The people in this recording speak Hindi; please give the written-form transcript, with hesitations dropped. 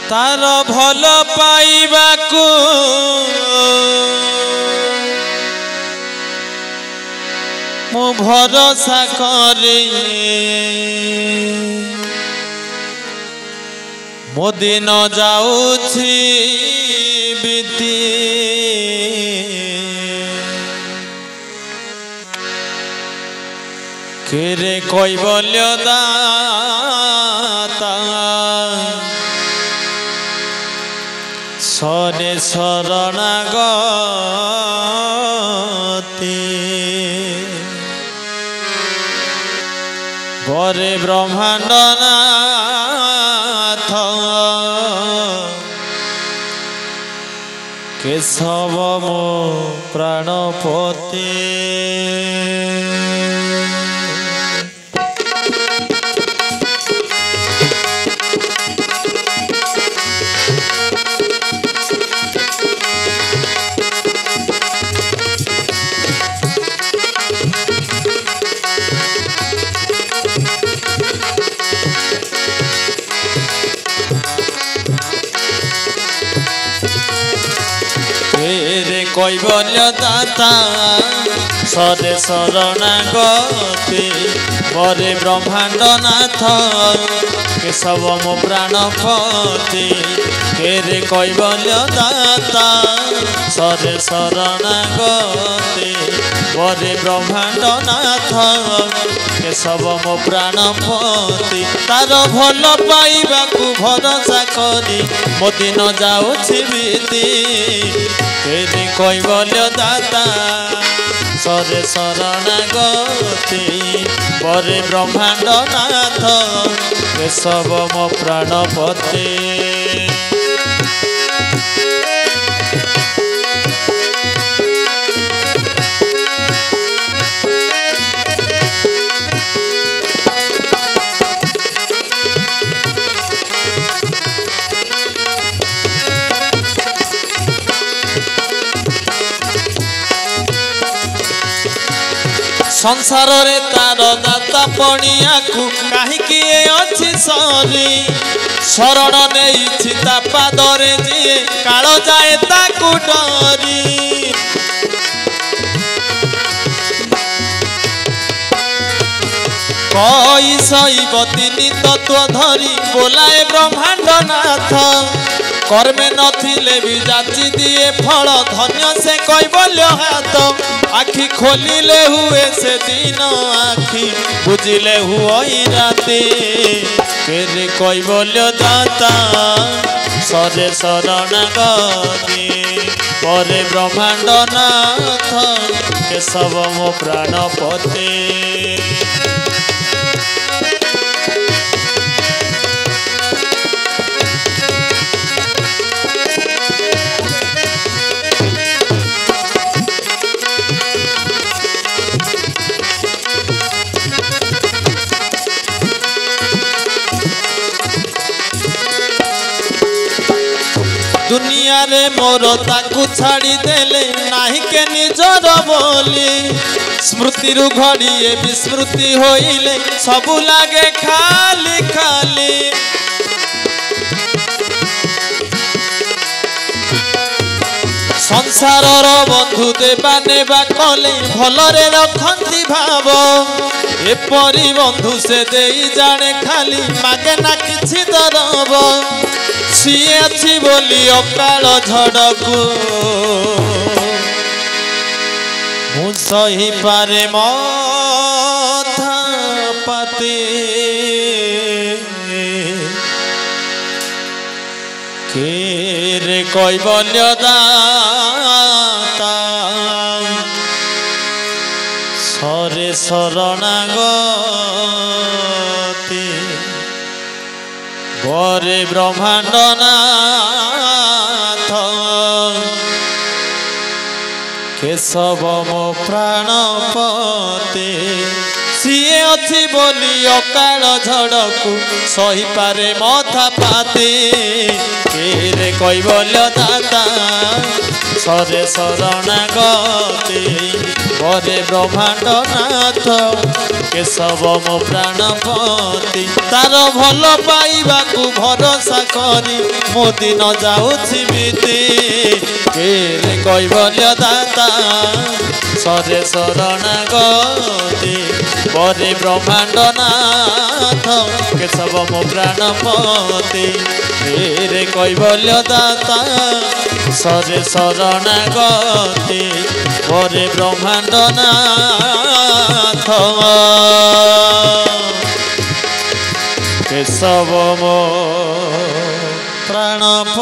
तार भल पाइबाकू मु भरोसा करे मो दिन जाऊछि बीती केरे कैबल्य दाता सरे शरणागति बरे ब्रह्मांडनाथ केशव मो प्राणपति कैबल्य दाता सरे शरणागति बरे ब्रह्मांडनाथ केशव मो प्राणपति केरे कैबल्य दाता सरे शरणागति बरे ब्रह्मांडनाथ केशव मो प्राणपति तार भल पाइबाकू भरोसा करी मो दिन जाऊछि बीती केरे कैबल्य दाता सरे शरणागति बरे ब्रह्मांडनाथ केशव मो प्राणपति संसार रे तार दाता पणिया को कहीं अच्छी सरी शरण नहीं ता पादरे जी काल जाए ताकू डरी कई सईब तीन तत्व धरी बोलाए ब्रह्मांडनाथ कर्मे नथिले भी जाची दिए फल धन्य से कैबल्य हाथ आखि खोलिले हुए से दिन आखि बुझिले हुई राति केरे कैबल्य दाता सरे शरणागति बरे ब्रह्मांडनाथ केशव मो प्राणपति दुनिया रे मोर ताकू छाड़ी देले नाही के निजर बोली स्मृति रु घड़िए विस्मृति होइले सबु लागे खाली खाली संसार बंधु देवा नेबा कले भलरे रखंती भाव एपरी बंधु से देई जाने खाली मागे ना किछि दरब सीए अच्छी बोली अकाल झड़कू मु सही पारे मथा पाते केरे कैबल्य दाता सरे शरणागति बरे ब्रह्मांडनाथ केशव मो प्राणपति सीए अच्छी बोली अकाल झड़कू सही पारे मथा पाते केरे कैबल्य दाता सरे शरणागति ପରେ ବ୍ରହ୍ମାଣ୍ଡ ନାଥ କେଶବ ମୋ ପ୍ରାଣପତି ତାର ଭଲ ପାଇବାକୁ ଭରସା କରି ମୋ ଦିନ ଯାଉଛି ବିତି କେରେ କୈବଲ୍ୟ ଦାତା ସରେ ଶରଣାଗତି ପରେ ବ୍ରହ୍ମାଣ୍ଡ ନାଥ କେଶବ ମୋ ପ୍ରାଣପତି କେରେ କୈବଲ୍ୟ ଦାତା ସରେ ଶରଣାଗତି ପରେ ବ୍ରହ୍ମାଣ୍ଡ নাথ কেশব মো প্রাণপতি।